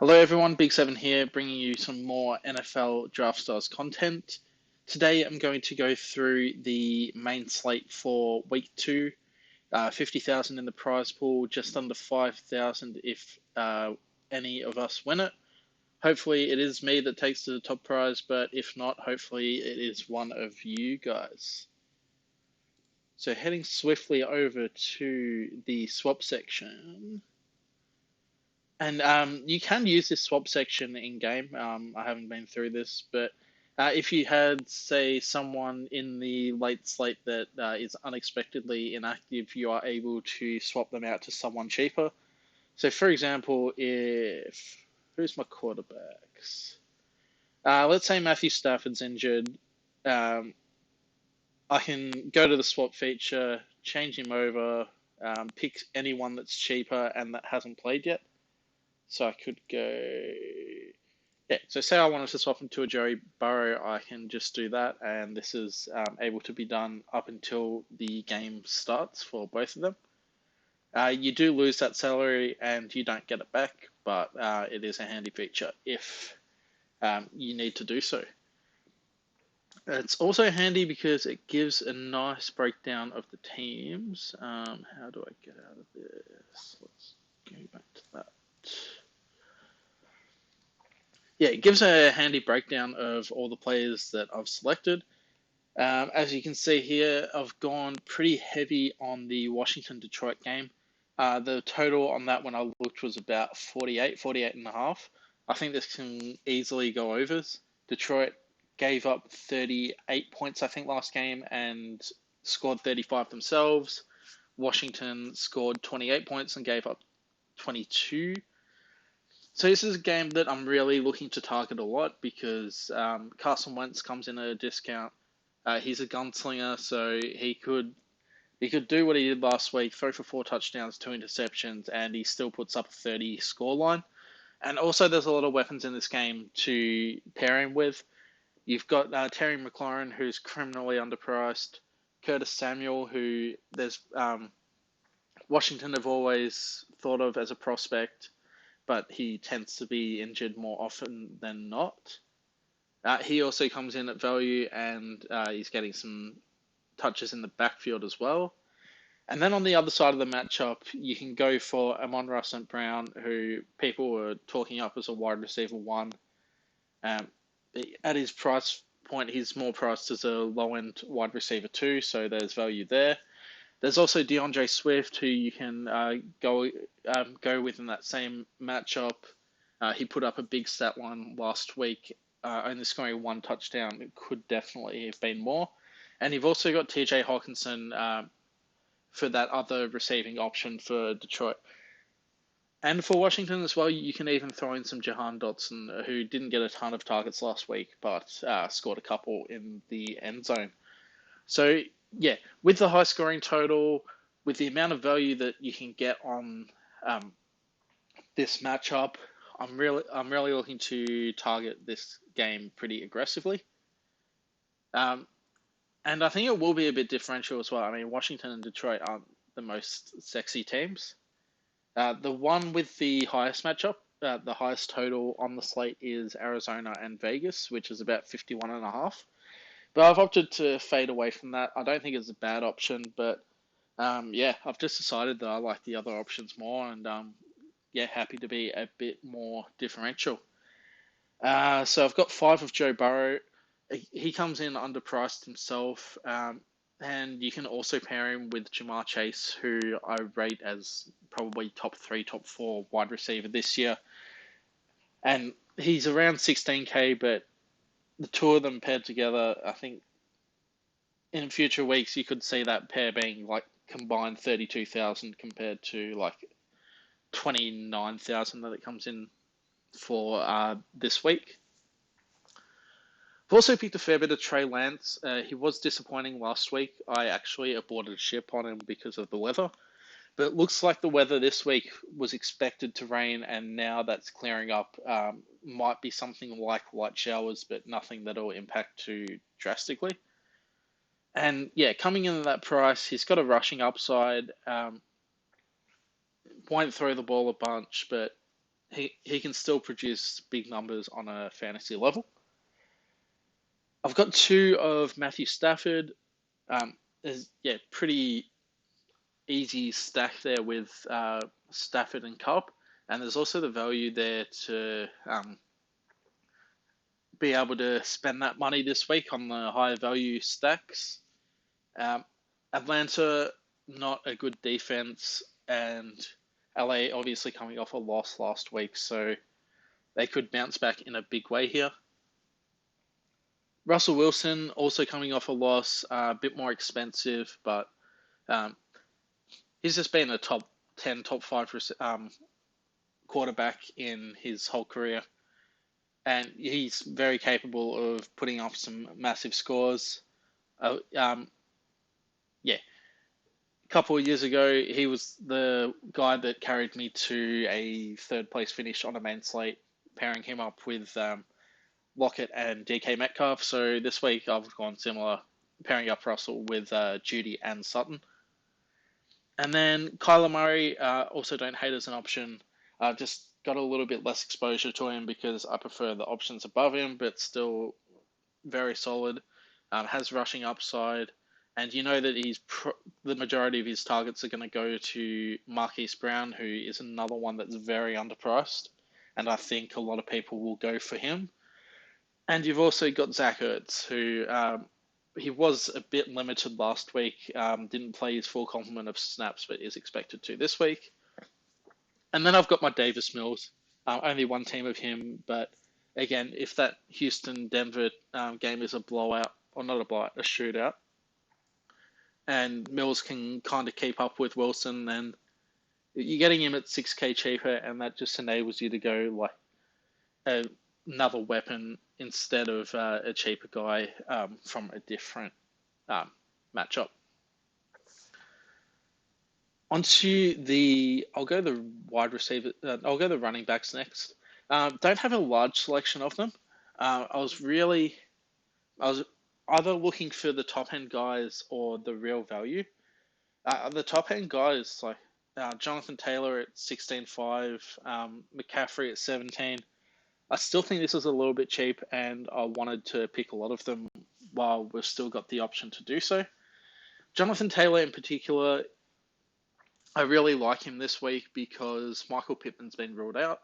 Hello everyone, Big Seven here, bringing you some more NFL Draftstars content. Today I'm going to go through the main slate for Week 2. 50,000 in the prize pool, just under 5,000 if any of us win it. Hopefully it is me that takes the top prize, but if not, hopefully it is one of you guys. So heading swiftly over to the swap section. And you can use this swap section in game. I haven't been through this, but if you had, say, someone in the late slate that is unexpectedly inactive, you are able to swap them out to someone cheaper. So, for example, who's my quarterbacks? Let's say Matthew Stafford's injured. I can go to the swap feature, change him over, pick anyone that's cheaper and that hasn't played yet. So I could go, so say I wanted to swap him to a Joey Burrow, I can just do that, and this is able to be done up until the game starts for both of them. You do lose that salary and you don't get it back, but it is a handy feature if you need to do so. It's also handy because it gives a nice breakdown of the teams. How do I get out of this? Let's go back to that. Yeah, it gives a handy breakdown of all the players that I've selected. As you can see here, I've gone pretty heavy on the Washington-Detroit game. The total on that when I looked was about 48 and a half. I think this can easily go overs. Detroit gave up 38 points, I think, last game and scored 35 themselves. Washington scored 28 points and gave up 22. So this is a game that I'm really looking to target a lot because Carson Wentz comes in at a discount. He's a gunslinger, so he could do what he did last week, throw for 4 touchdowns, 2 interceptions, and he still puts up a 30 scoreline. And also there's a lot of weapons in this game to pair him with. You've got Terry McLaurin, who's criminally underpriced. Curtis Samuel, who Washington have always thought of as a prospect, but he tends to be injured more often than not. He also comes in at value, and he's getting some touches in the backfield as well. And then on the other side of the matchup, you can go for Amon-Ra St. Brown, who people were talking up as a wide receiver 1. At his price point, he's more priced as a low-end wide receiver 2, so there's value there. There's also Deandre Swift, who you can go with in that same matchup. He put up a big stat line last week, only scoring 1 touchdown. It could definitely have been more. And you've also got TJ Hawkinson for that other receiving option for Detroit. And for Washington as well, you can even throw in some Jahan Dotson, who didn't get a ton of targets last week, but scored a couple in the end zone. So, yeah, with the high scoring total, with the amount of value that you can get on this matchup, I'm really looking to target this game pretty aggressively. And I think it will be a bit differential as well. I mean, Washington and Detroit aren't the most sexy teams. The one with the highest matchup, the highest total on the slate is Arizona and Vegas, which is about 51.5. But I've opted to fade away from that. I don't think it's a bad option, but I've just decided that I like the other options more, and happy to be a bit more differential. So I've got 5 of Joe Burrow. He comes in underpriced himself, and you can also pair him with Jamal Chase, who I rate as probably top 3, top 4 wide receiver this year. And he's around 16K, but the 2 of them paired together, I think in future weeks you could see that pair being like combined 32,000 compared to like 29,000 that it comes in for this week. I've also picked a fair bit of Trey Lance. He was disappointing last week. I actually aborted ship on him because of the weather. But it looks like the weather this week was expected to rain, and now that's clearing up. Might be something like light showers, but nothing that'll impact too drastically. And coming in at that price, he's got a rushing upside. Won't throw the ball a bunch, but he can still produce big numbers on a fantasy level. I've got two of Matthew Stafford. There's pretty easy stack there with Stafford and Kupp, and there's also the value there to be able to spend that money this week on the higher value stacks. Atlanta, not a good defense, and LA obviously coming off a loss last week, so they could bounce back in a big way here. Russell Wilson also coming off a loss, a bit more expensive, but he's just been a top 10, top 5 quarterback in his whole career. And he's very capable of putting off some massive scores. A couple of years ago, he was the guy that carried me to a third place finish on a main slate, pairing him up with Lockett and DK Metcalf. So this week I've gone similar, pairing up Russell with Jeudy and Sutton. And then Kyler Murray, also don't hate as an option. Just got a little bit less exposure to him because I prefer the options above him, but still very solid. Has rushing upside. And you know that the majority of his targets are going to go to Marquis Brown, who is another one that's very underpriced. And I think a lot of people will go for him. And you've also got Zach Ertz, who he was a bit limited last week, didn't play his full complement of snaps, but is expected to this week. And then I've got my Davis Mills, only one team of him, but again, if that Houston-Denver game is a blowout, or not a blowout, a shootout, and Mills can kind of keep up with Wilson, then you're getting him at 6K cheaper, and that just enables you to go like another weapon instead of a cheaper guy from a different matchup. I'll go the wide receiver. I'll go the running backs next. Don't have a large selection of them. I was either looking for the top end guys or the real value. The top end guys like Jonathan Taylor at 16.5, McCaffrey at 17. I still think this is a little bit cheap, and I wanted to pick a lot of them while we've still got the option to do so. Jonathan Taylor in particular, I really like him this week because Michael Pittman's been ruled out.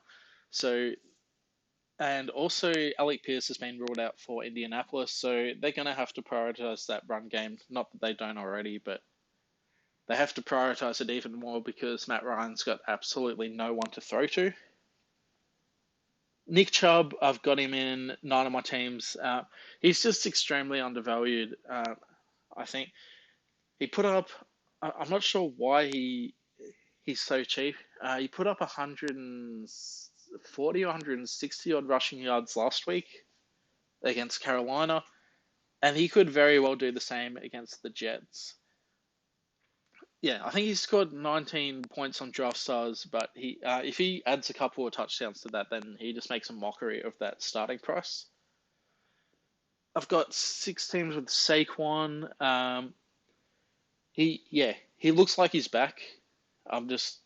And also Alec Pierce has been ruled out for Indianapolis, so they're going to have to prioritize that run game. Not that they don't already, but they have to prioritize it even more because Matt Ryan's got absolutely no one to throw to. Nick Chubb, I've got him in 9 of my teams. He's just extremely undervalued. I think he put up, I'm not sure why he's so cheap. He put up 140 or 160 odd rushing yards last week against Carolina, and he could very well do the same against the Jets. Yeah, I think he scored 19 points on Draftstars, but if he adds a couple of touchdowns to that, then he just makes a mockery of that starting price. I've got 6 teams with Saquon. He looks like he's back. I'm just,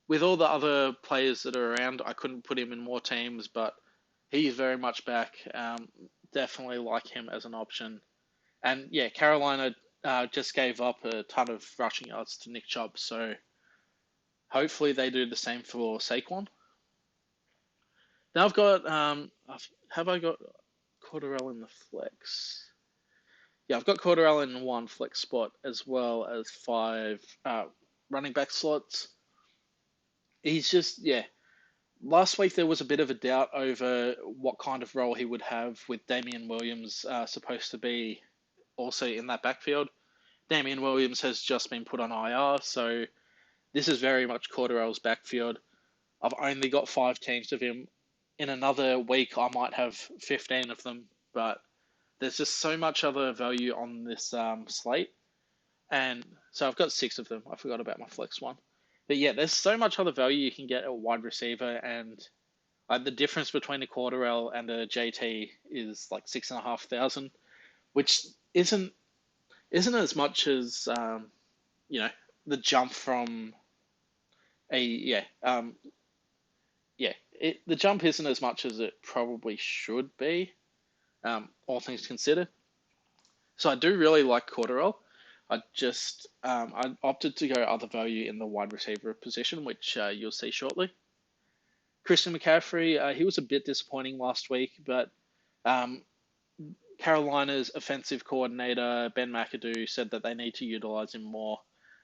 with all the other players that are around, I couldn't put him in more teams, but he's very much back. Definitely like him as an option. And yeah, Carolina just gave up a ton of rushing yards to Nick Chubb, so hopefully they do the same for Saquon. Now I've got, have I got Cordarelle in the flex? Yeah, I've got Cordarelle in 1 flex spot as well as 5 running back slots. He's just, last week there was a bit of a doubt over what kind of role he would have with Damian Williams supposed to be also in that backfield. Damian Williams has just been put on IR, so this is very much Cordarelle's backfield. I've only got 5 teams of him. In another week, I might have 15 of them, but there's just so much other value on this slate. And so I've got 6 of them. I forgot about my flex one. But yeah, there's so much other value you can get at wide receiver, and the difference between a Cordarelle and a JT is like 6,500, which isn't as much as the jump from The jump isn't as much as it probably should be, all things considered. So I do really like Cordarelle. I opted to go other value in the wide receiver position, which you'll see shortly. Christian McCaffrey, he was a bit disappointing last week, but um, Carolina's offensive coordinator, Ben McAdoo, said that they need to utilize him more.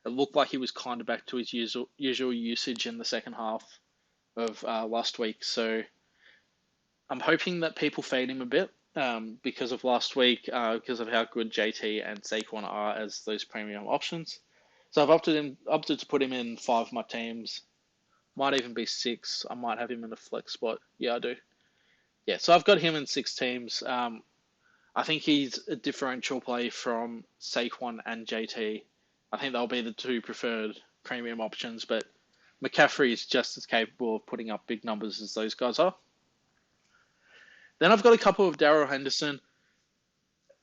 It looked like he was kind of back to his usual usage in the second half of last week. So I'm hoping that people fade him a bit because of last week, because of how good JT and Saquon are as those premium options. So I've opted to put him in 5 of my teams. Might even be 6. I might have him in a flex spot. Yeah, I do. Yeah, so I've got him in 6 teams. I think he's a differential play from Saquon and JT. I think they'll be the 2 preferred premium options, but McCaffrey is just as capable of putting up big numbers as those guys are. Then I've got a couple of Daryl Henderson.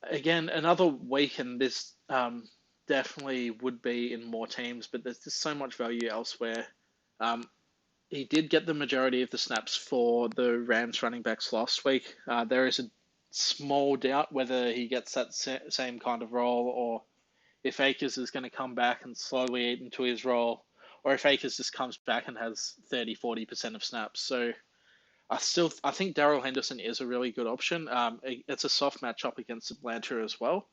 Again, another week, and this definitely would be in more teams, but there's just so much value elsewhere. He did get the majority of the snaps for the Rams running backs last week. There is a small doubt whether he gets that same kind of role, or if Akers is going to come back and slowly eat into his role, or if Akers just comes back and has 30-40% of snaps. So I think Daryl Henderson is a really good option. It's a soft matchup against Atlanta as well.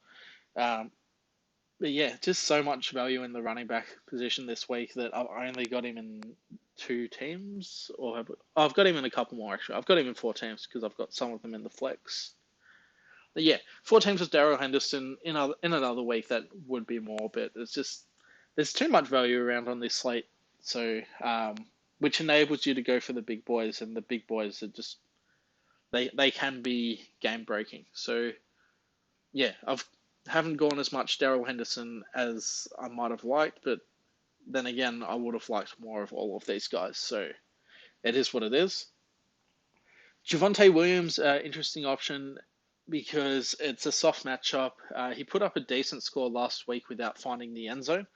But yeah, just so much value in the running back position this week that I've only got him in 2 teams, or I've got him in a couple more actually. I've got him in 4 teams because I've got some of them in the flex. But yeah, 4 teams with Daryl Henderson in another week that would be more, but it's just there's too much value around on this slate, so which enables you to go for the big boys, and the big boys are just they can be game breaking. So yeah, haven't gone as much Daryl Henderson as I might have liked, but then again, I would have liked more of all of these guys. So it is what it is. Javonte Williams, interesting option because it's a soft matchup. He put up a decent score last week without finding the end zone,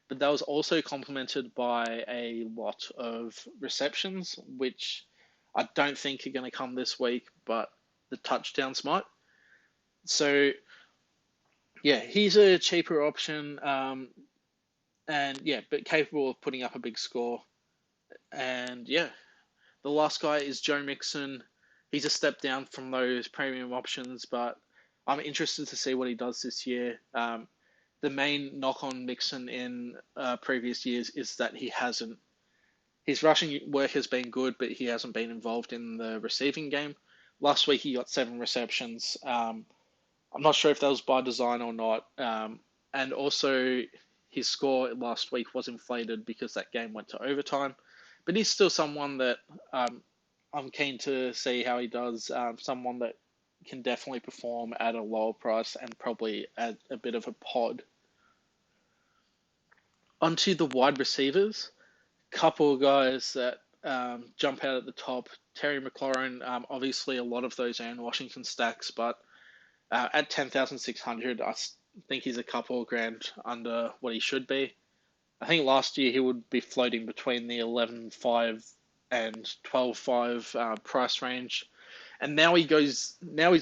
but that was also complemented by a lot of receptions, which I don't think are going to come this week, but the touchdowns might. So yeah, he's a cheaper option, and yeah, but capable of putting up a big score. And yeah, the last guy is Joe Mixon. He's a step down from those premium options, but I'm interested to see what he does this year. The main knock on Mixon in previous years is that his rushing work has been good, but he hasn't been involved in the receiving game. Last week he got 7 receptions. I'm not sure if that was by design or not. And also, his score last week was inflated because that game went to overtime. But he's still someone that I'm keen to see how he does. Someone that can definitely perform at a lower price and probably at a bit of a pod. Onto the wide receivers. Couple of guys that jump out at the top. Terry McLaurin, obviously a lot of those are in Washington stacks, but at 10,600, I think he's a couple of grand under what he should be. I think last year he would be floating between the 11.5 and 12.5 price range, and now he's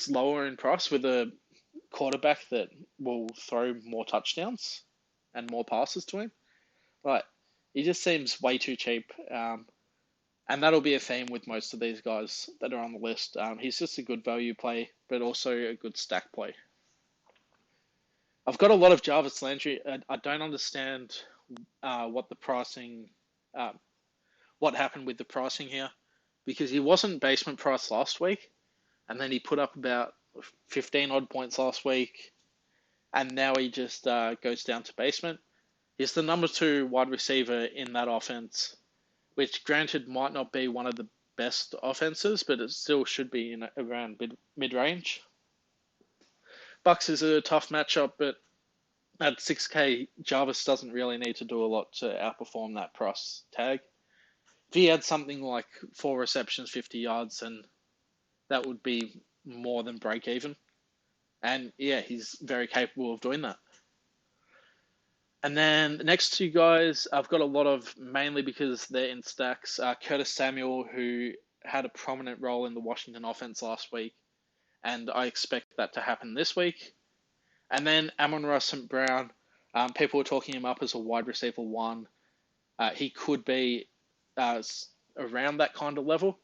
lower in price with a quarterback that will throw more touchdowns and more passes to him. But he just seems way too cheap, and that'll be a theme with most of these guys that are on the list. He's just a good value play, but also a good stack play. I've got a lot of Jarvis Landry. I don't understand what happened with the pricing here, because he wasn't basement price last week, and then he put up about 15 odd points last week, and now he just goes down to basement. He's the number 2 wide receiver in that offense, which granted might not be one of the best offenses, but it still should be in around mid-range. Bucks is a tough matchup, but at 6K, Jarvis doesn't really need to do a lot to outperform that price tag. If he had something like 4 receptions, 50 yards, then that would be more than break even. And yeah, he's very capable of doing that. And then the next two guys, I've got a lot of mainly because they're in stacks. Curtis Samuel, who had a prominent role in the Washington offense last week, and I expect that to happen this week. And then Amon-Ra St. Brown, people are talking him up as a wide receiver one. He could be around that kind of level.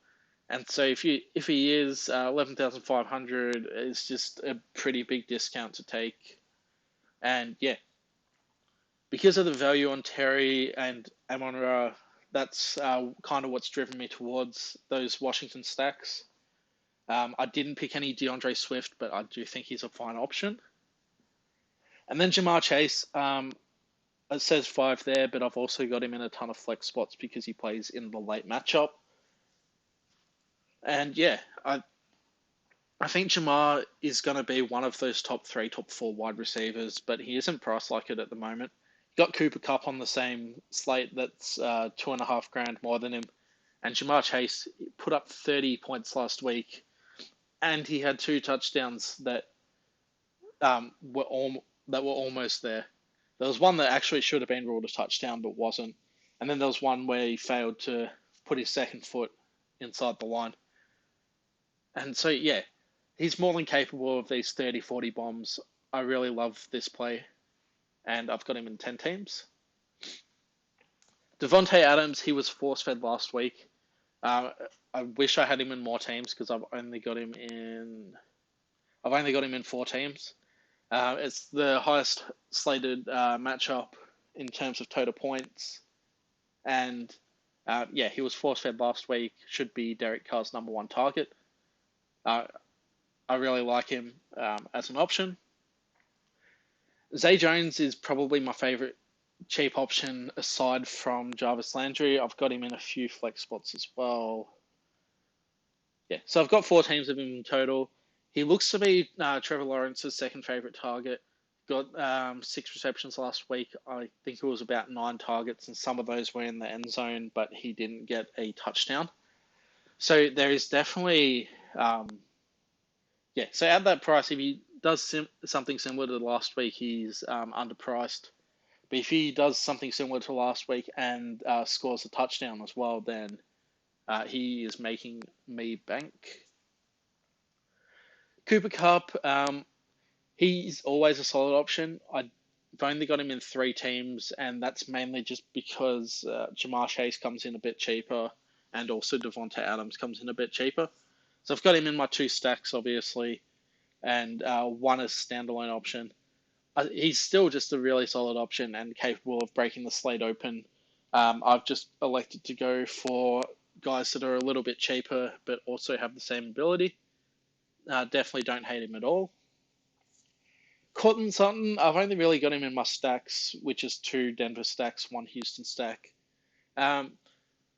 And so if he is 11,500, it's just a pretty big discount to take. And yeah, because of the value on Terry and Amon-Ra, that's kind of what's driven me towards those Washington stacks. I didn't pick any Deandre Swift, but I do think he's a fine option. And then Jamal Chase, it says 5 there, but I've also got him in a ton of flex spots because he plays in the late matchup. And yeah, I think Jamar is going to be one of those top 3, top 4 wide receivers, but he isn't priced like it at the moment. Got Cooper Kupp on the same slate that's $2,500 more than him, and Jamar Chase put up 30 points last week, and he had 2 touchdowns that were almost there. There was one that actually should have been ruled a touchdown but wasn't, and then there was one where he failed to put his second foot inside the line. And so yeah, he's more than capable of these 30, 40 bombs. I really love this play, and I've got him in 10 teams. Devonte Adams, he was force-fed last week. I wish I had him in more teams because I've only got him in 4 teams. It's the highest slated matchup in terms of total points, and yeah, he was force-fed last week. Should be Derek Carr's number 1 target. I really like him as an option. Zay Jones is probably my favorite cheap option aside from Jarvis Landry. I've got him in a few flex spots as well. Yeah, so I've got 4 teams of him in total. He looks to be Trevor Lawrence's second favorite target. Got 6 receptions last week. I think it was about 9 targets, and some of those were in the end zone, but he didn't get a touchdown. So there is definitely... yeah, so at that price, if he does something similar to last week, he's underpriced. But if he does something similar to last week and scores a touchdown as well, then he is making me bank. Cooper Kupp, he's always a solid option. I've only got him in 3 teams, and that's mainly just because Jamal Chase comes in a bit cheaper, and also Devonte Adams comes in a bit cheaper. So I've got him in my 2 stacks, obviously, and 1 as standalone option. He's still just a really solid option and capable of breaking the slate open. I've just elected to go for guys that are a little bit cheaper but also have the same ability. Definitely don't hate him at all. Cortland Sutton, I've only really got him in my stacks, which is 2 Denver stacks, 1 Houston stack.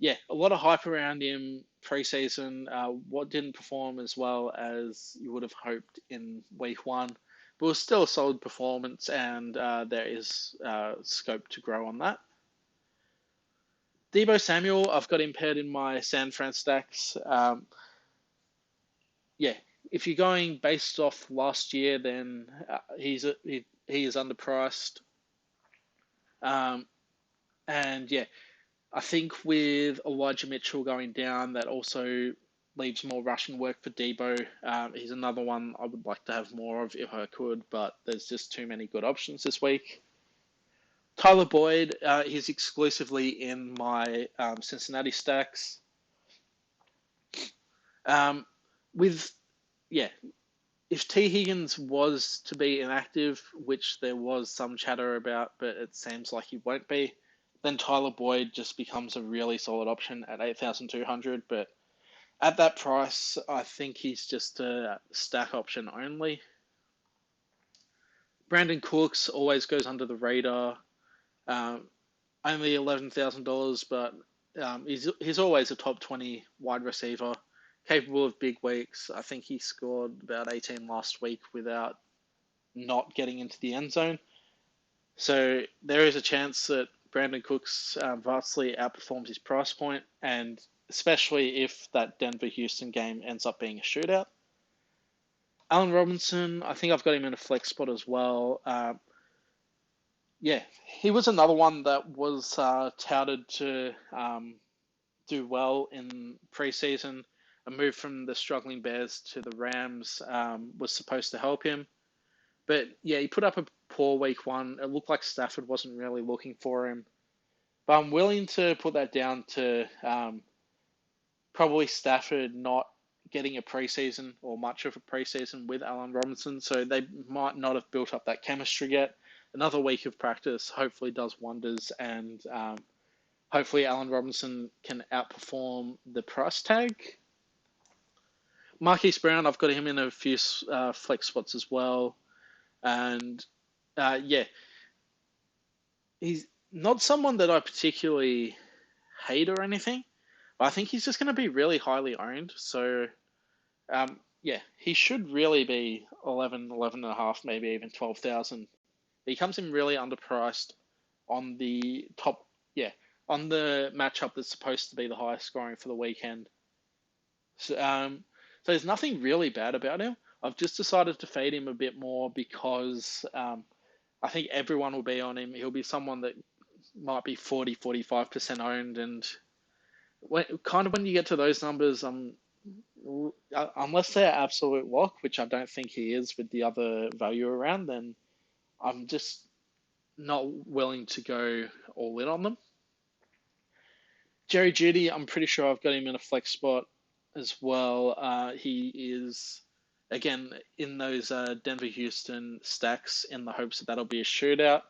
Yeah, a lot of hype around him preseason. What didn't perform as well as you would have hoped in week 1, but it was still a solid performance, and there is scope to grow on that. Deebo Samuel, I've got him paired in my San Fran stacks. Yeah, if you're going based off last year, then he is underpriced. And yeah, I think with Elijah Mitchell going down, that also leaves more rushing work for Deebo. He's another one I would like to have more of if I could, but there's just too many good options this week. Tyler Boyd, he's exclusively in my Cincinnati stacks. If T. Higgins was to be inactive, which there was some chatter about, but it seems like he won't be, then Tyler Boyd just becomes a really solid option at 8,200. But at that price, I think he's just a stack option only. Brandon Cooks always goes under the radar. Only $11,000, but he's always a top 20 wide receiver, capable of big weeks. I think he scored about 18 last week without not getting into the end zone. So there is a chance that Brandon Cooks vastly outperforms his price point, and especially if that Denver-Houston game ends up being a shootout. Allen Robinson, I think I've got him in a flex spot as well. yeah, he was another one that was touted to do well in preseason. A move from the struggling Bears to the Rams was supposed to help him. But yeah, he put up a poor week one. It looked like Stafford wasn't really looking for him. But I'm willing to put that down to probably Stafford not getting a preseason or much of a preseason with Allen Robinson. So they might not have built up that chemistry yet. Another week of practice hopefully does wonders, and hopefully Allen Robinson can outperform the price tag. Marquis Brown, I've got him in a few flex spots as well. And yeah, he's not someone that I particularly hate or anything, but I think he's just going to be really highly owned. So yeah, he should really be 11, 11 and a half, maybe even 12,000. He comes in really underpriced on the top, yeah, on the matchup that's supposed to be the highest scoring for the weekend. So there's nothing really bad about him. I've just decided to fade him a bit more because I think everyone will be on him. He'll be someone that might be 40, 45% owned. And when you get to those numbers, unless they're absolute lock, which I don't think he is with the other value around, then I'm just not willing to go all in on them. Jerry Jeudy, I'm pretty sure I've got him in a flex spot as well. He is, again, in those Denver-Houston stacks in the hopes that that'll be a shootout.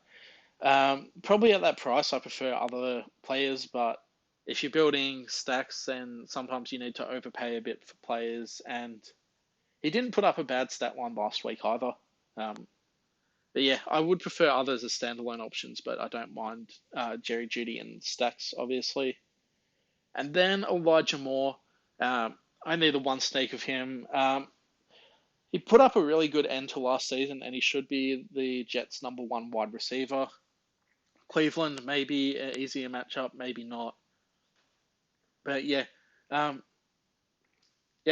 Probably at that price, I prefer other players, but if you're building stacks, then sometimes you need to overpay a bit for players, and he didn't put up a bad stat line last week either. But yeah, I would prefer others as standalone options, but I don't mind Jerry Jeudy and stacks, obviously. And then Elijah Moore, I need the one snake of him. He put up a really good end to last season, and he should be the Jets' number one wide receiver. Cleveland, maybe an easier matchup, maybe not. But yeah, yeah,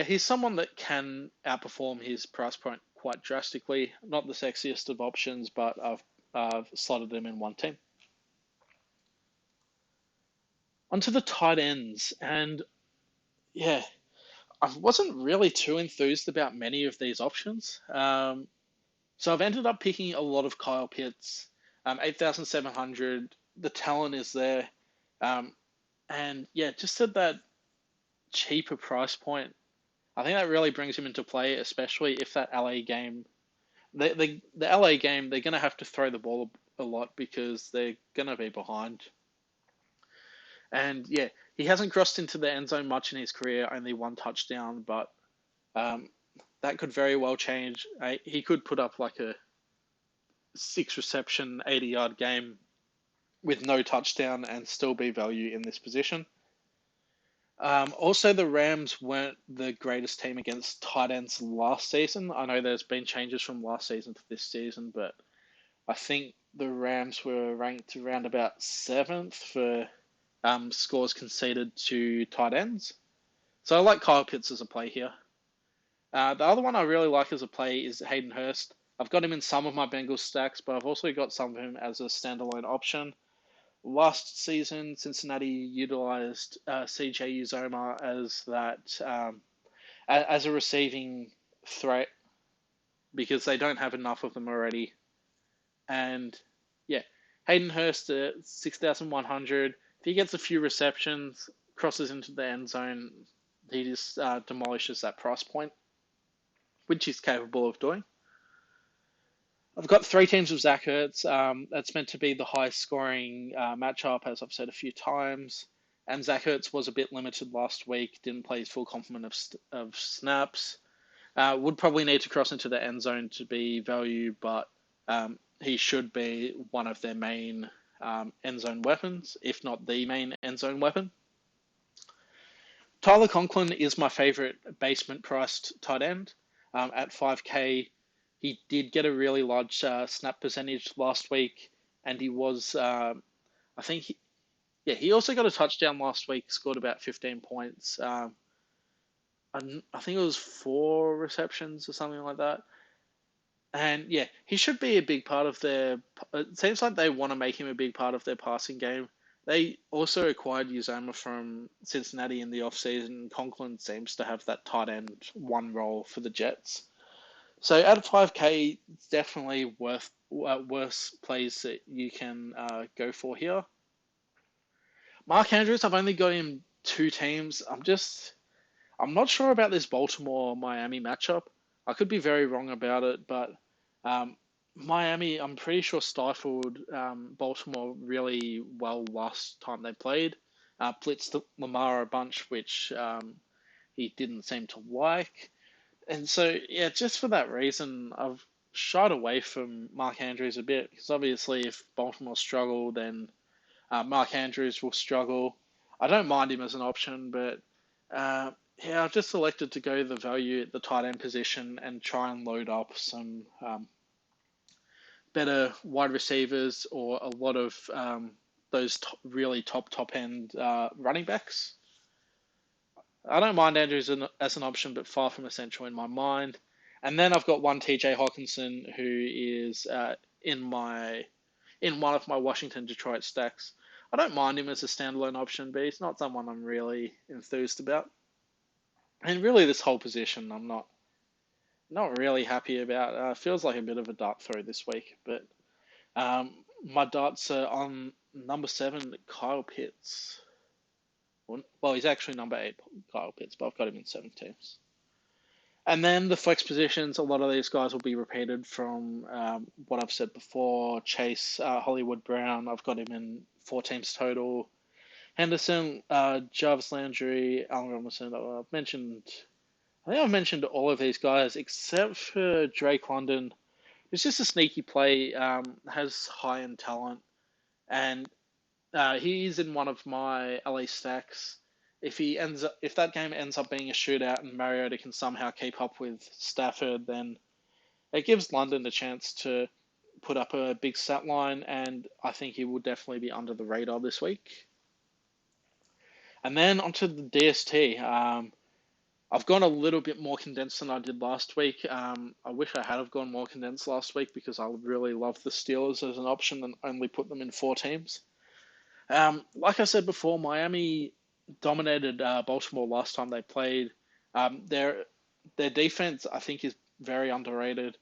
he's someone that can outperform his price point quite drastically. Not the sexiest of options, but I've slotted him in one team. Onto the tight ends, and yeah, I wasn't really too enthused about many of these options. So I've ended up picking a lot of Kyle Pitts, 8,700. The talent is there. And yeah, just at that cheaper price point, I think that really brings him into play, especially if that LA game, the LA game, they're going to have to throw the ball a lot because they're going to be behind. And yeah, he hasn't crossed into the end zone much in his career, only one touchdown, but that could very well change. He could put up like a 6-reception, 80-yard game with no touchdown and still be value in this position. Also, the Rams weren't the greatest team against tight ends last season. I know there's been changes from last season to this season, but I think the Rams were ranked around about 7th for scores conceded to tight ends. So I like Kyle Pitts as a play here. The other one I really like as a play is Hayden Hurst. I've got him in some of my Bengals stacks, but I've also got some of him as a standalone option. Last season, Cincinnati utilized CJ Uzomah as that as a receiving threat because they don't have enough of them already. And yeah, Hayden Hurst at 6,100. If he gets a few receptions, crosses into the end zone, he just demolishes that price point, which he's capable of doing. I've got 3 teams of Zach Ertz. That's meant to be the highest scoring matchup, as I've said a few times. And Zach Ertz was a bit limited last week, didn't play his full complement of snaps. Would probably need to cross into the end zone to be value, but he should be one of their main end zone weapons, if not the main end zone weapon. Tyler Conklin is my favorite basement priced tight end at 5K. He did get a really large snap percentage last week, and he was, I think, he also got a touchdown last week, scored about 15 points. I think it was 4 receptions or something like that. And yeah, he should be a big part of their. It seems like they want to make him a big part of their passing game. They also acquired Uzoma from Cincinnati in the offseason. Conklin seems to have that tight end one role for the Jets. So at 5K, it's definitely worse plays that you can go for here. Mark Andrews, I've only got him two teams. I'm not sure about this Baltimore Miami matchup. I could be very wrong about it, but um, Miami, I'm pretty sure stifled Baltimore really well last time they played. Blitzed Lamar a bunch, which he didn't seem to like. And so, yeah, just for that reason, I've shied away from Mark Andrews a bit because obviously, if Baltimore struggle, then Mark Andrews will struggle. I don't mind him as an option, but yeah, I've just selected to go the value at the tight end position and try and load up some better wide receivers or a lot of those really top end running backs. I don't mind Andrews as an option, but far from essential in my mind. And then I've got one TJ Hawkinson who is in one of my Washington Detroit stacks. I don't mind him as a standalone option, but he's not someone I'm really enthused about. And really, this whole position, I'm not really happy about. Feels like a bit of a dart throw this week, but my darts are on number 7, Kyle Pitts. Well, he's actually number 8, Kyle Pitts, but I've got him in 7 teams. And then the flex positions, a lot of these guys will be repeated from what I've said before. Chase, Hollywood Brown, I've got him in 4 teams total. Henderson, Jarvis Landry, Allen Robinson, I think I've mentioned all of these guys except for Drake London. It's just a sneaky play, has high-end talent, and he's in one of my LA stacks. If that game ends up being a shootout and Mariota can somehow keep up with Stafford, then it gives London the chance to put up a big stat line, and I think he will definitely be under the radar this week. And then onto the DST. I've gone a little bit more condensed than I did last week. I wish I had have gone more condensed last week because I really love the Steelers as an option and only put them in 4 teams. Like I said before, Miami dominated Baltimore last time they played. Their defense, I think, is very underrated.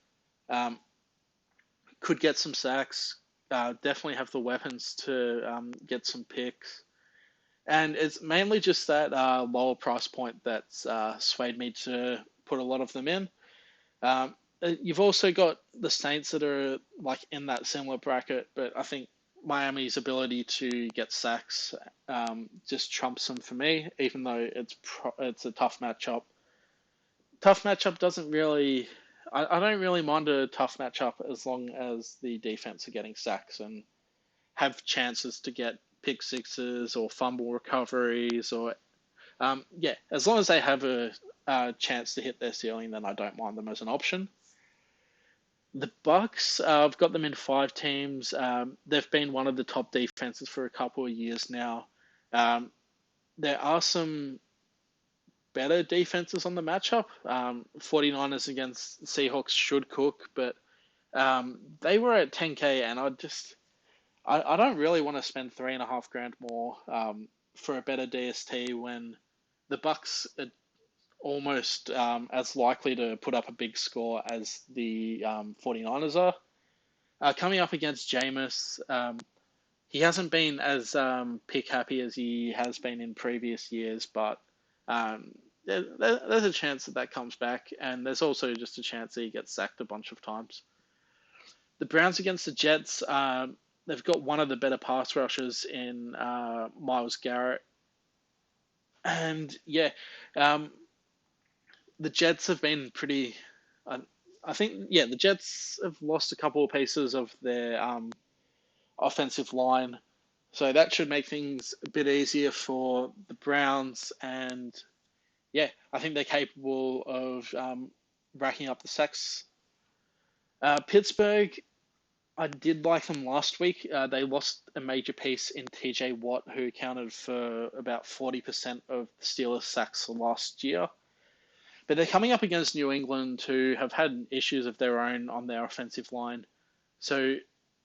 Could get some sacks. Definitely have the weapons to get some picks. And it's mainly just that lower price point that's swayed me to put a lot of them in. You've also got the Saints that are like in that similar bracket, but I think Miami's ability to get sacks just trumps them for me, even though it's a tough matchup. Tough matchup doesn't really. I don't really mind a tough matchup as long as the defense are getting sacks and have chances to get pick sixes or fumble recoveries or yeah, as long as they have a chance to hit their ceiling, then I don't mind them as an option. The Bucks, I've got them in 5 teams. They've been one of the top defenses for a couple of years now. There are some better defenses on the matchup. 49ers against Seahawks should cook, but they were at 10K, and I don't really want to spend $3,500 more for a better DST when the Bucks are almost as likely to put up a big score as the 49ers are. Coming up against Jameis, he hasn't been as pick happy as he has been in previous years, but there's a chance that comes back, and there's also just a chance that he gets sacked a bunch of times. The Browns against the Jets, they've got one of the better pass rushers in Myles Garrett. And yeah, the Jets have been pretty. I think, yeah, the Jets have lost a couple of pieces of their offensive line. So that should make things a bit easier for the Browns. And yeah, I think they're capable of racking up the sacks. Pittsburgh, I did like them last week. They lost a major piece in TJ Watt, who accounted for about 40% of the Steelers' sacks last year. But they're coming up against New England, who have had issues of their own on their offensive line. So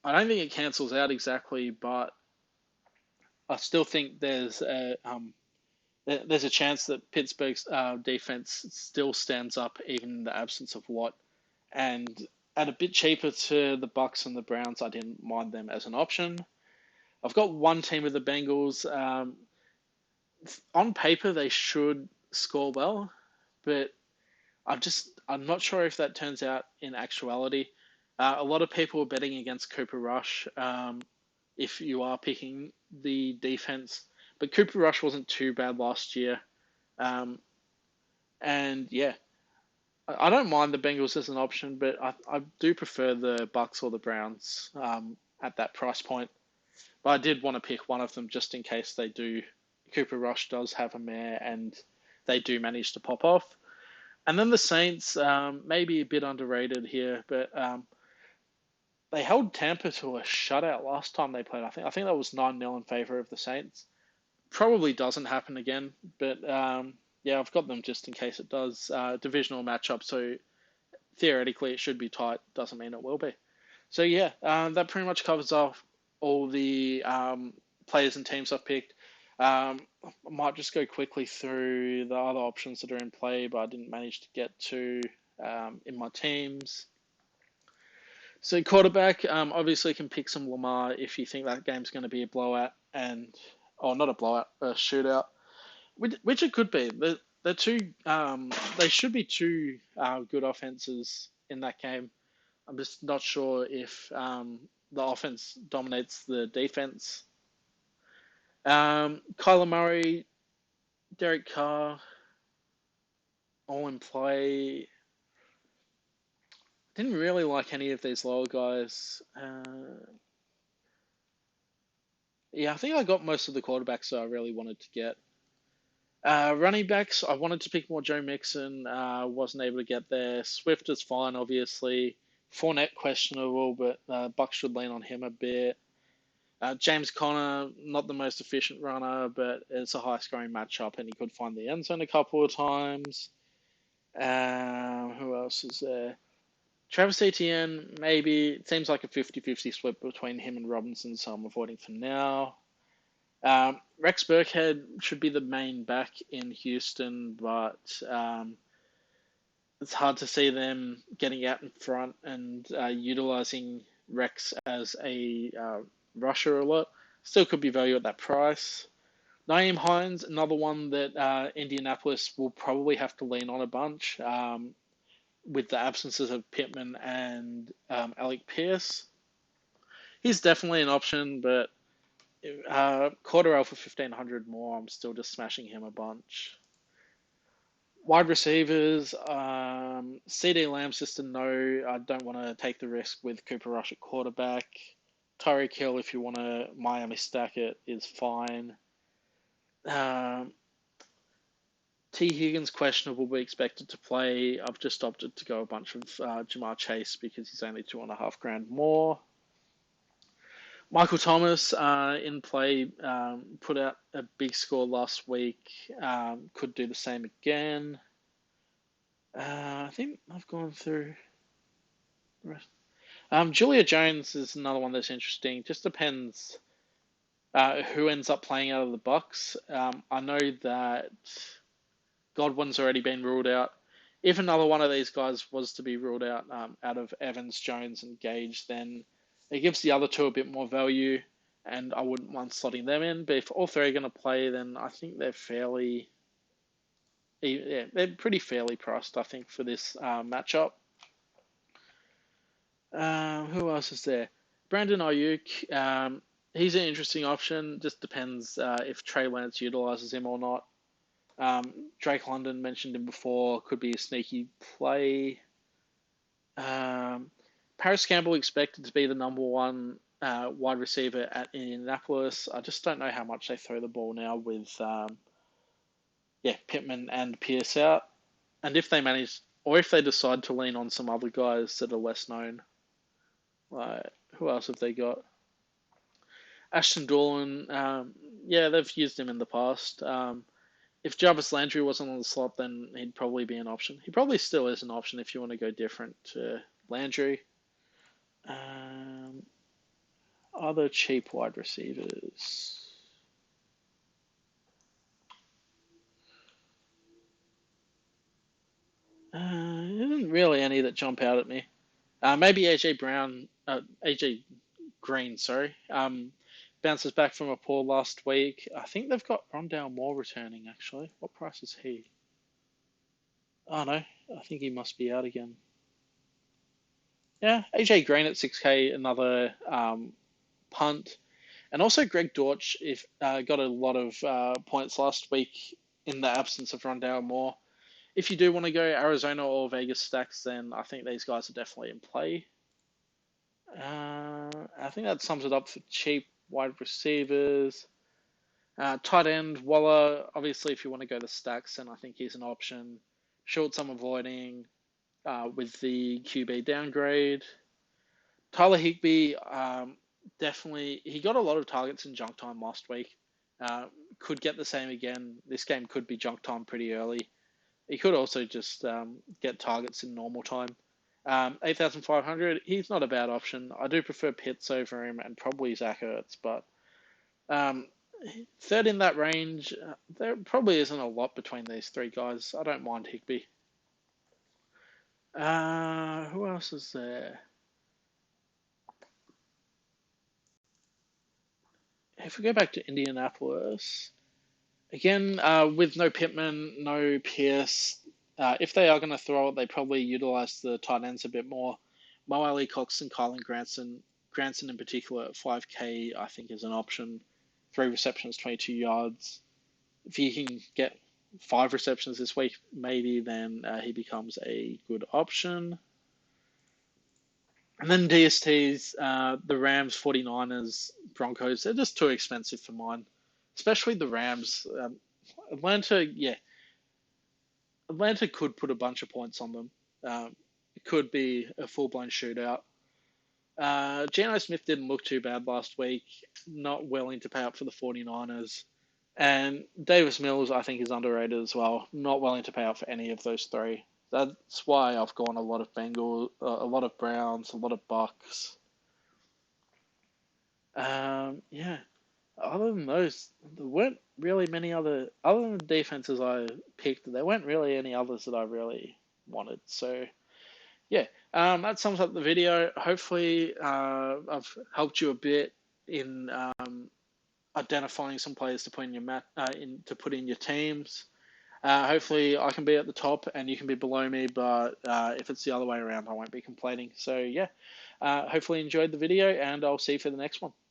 I don't think it cancels out exactly, but I still think there's a chance that Pittsburgh's defense still stands up even in the absence of Watt. And at a bit cheaper to the Bucks and the Browns, I didn't mind them as an option. I've got one team with the Bengals. On paper, they should score well, but I'm not sure if that turns out in actuality. A lot of people are betting against Cooper Rush if you are picking the defense, but Cooper Rush wasn't too bad last year. And yeah, I don't mind the Bengals as an option, but I do prefer the Bucks or the Browns at that price point. But I did want to pick one of them just in case Cooper Rush does have a mare and they do manage to pop off. And then the Saints, maybe a bit underrated here, but they held Tampa to a shutout last time they played. I think that was 9-0 in favor of the Saints. Probably doesn't happen again, but yeah, I've got them just in case it does. Divisional matchup, so theoretically it should be tight. Doesn't mean it will be. So yeah, that pretty much covers off all the players and teams I've picked. I might just go quickly through the other options that are in play, but I didn't manage to get to in my teams. So quarterback, obviously can pick some Lamar if you think that game's going to be a blowout, not a blowout, a shootout, which it could be. They should be two good offenses in that game. I'm just not sure if the offense dominates the defense. Kyler Murray, Derek Carr, all in play. Didn't really like any of these lower guys. Yeah, I think I got most of the quarterbacks that I really wanted to get. Running backs, I wanted to pick more Joe Mixon. Wasn't able to get there. Swift is fine, obviously. Fournette questionable, but Bucks should lean on him a bit. James Conner, not the most efficient runner, but it's a high-scoring matchup, and he could find the end zone a couple of times. Who else is there? Travis Etienne, maybe. It seems like a 50-50 split between him and Robinson, so I'm avoiding for now. Rex Burkhead should be the main back in Houston, but it's hard to see them getting out in front and utilizing Rex as a rusher a lot. Still could be value at that price. Naim Heinz, another one that Indianapolis will probably have to lean on a bunch with the absences of Pittman and Alec Pierce. He's definitely an option, but Cordarelle for 1,500 more, I'm still just smashing him a bunch. Wide receivers, CD Lamb's just a no. I don't want to take the risk with Cooper Rush at quarterback. Tyreek Hill, if you want to Miami stack it, is fine. T. Higgins questionable, but expected to play. I've just opted to go a bunch of Jamal Chase because he's only $2,500 more. Michael Thomas in play, put out a big score last week. Could do the same again. I think I've gone through the rest. Julia Jones is another one that's interesting. Just depends who ends up playing out of the Bucks. I know that Godwin's already been ruled out. If another one of these guys was to be ruled out of Evans, Jones, and Gage, then it gives the other two a bit more value, and I wouldn't mind slotting them in. But if all three are going to play, then I think they're they're pretty fairly priced, I think, for this matchup. Who else is there? Brandon Ayuk. He's an interesting option. Just depends if Trey Lance utilizes him or not. Drake London, mentioned him before, could be a sneaky play. Paris Campbell expected to be the number one wide receiver at Indianapolis. I just don't know how much they throw the ball now with Pittman and Pierce out. And if they manage, or if they decide to lean on some other guys that are less known, who else have they got? Ashton Dolan, they've used him in the past. if Jarvis Landry wasn't on the slot, then he'd probably be an option. He probably still is an option if you want to go different to Landry. Other cheap wide receivers. Isn't really any that jump out at me. Maybe AJ Green, sorry. Bounces back from a poor last week. I think they've got Rondale Moore returning, actually. What price is he? Oh, no. I think he must be out again. Yeah, AJ Green at 6K, another punt. And also Greg Dortch got a lot of points last week in the absence of Rondale Moore. If you do want to go Arizona or Vegas stacks, then I think these guys are definitely in play. I think that sums it up for cheap wide receivers. Tight end, Waller, obviously if you want to go the stacks, then I think he's an option. Schultz I'm avoiding with the QB downgrade. Tyler Higbee, definitely, he got a lot of targets in junk time last week. Could get the same again. This game could be junk time pretty early. He could also just get targets in normal time. 8,500, he's not a bad option. I do prefer Pitts over him and probably Zach Ertz, but third in that range, there probably isn't a lot between these three guys. I don't mind Higbee. Who else is there? If we go back to Indianapolis, again, with no Pittman, no Pierce, if they are going to throw it, they probably utilize the tight ends a bit more. Mo Ali Cox and Kylan Granson in particular at 5K, I think is an option. 3 receptions, 22 yards. If he can get 5 receptions this week, maybe then he becomes a good option. And then DSTs, the Rams, 49ers, Broncos, they're just too expensive for mine. Especially the Rams. Atlanta could put a bunch of points on them. It could be a full-blown shootout. Geno Smith didn't look too bad last week. Not willing to pay up for the 49ers. And Davis Mills, I think, is underrated as well. Not willing to pay up for any of those three. That's why I've gone a lot of Bengals, a lot of Browns, a lot of Bucks. Yeah. Other than those, there weren't really many other than the defenses I picked, there weren't really any others that I really wanted. So, yeah, that sums up the video. Hopefully, I've helped you a bit in identifying some players to put in your teams. Hopefully, I can be at the top and you can be below me, but if it's the other way around, I won't be complaining. So, yeah, hopefully you enjoyed the video, and I'll see you for the next one.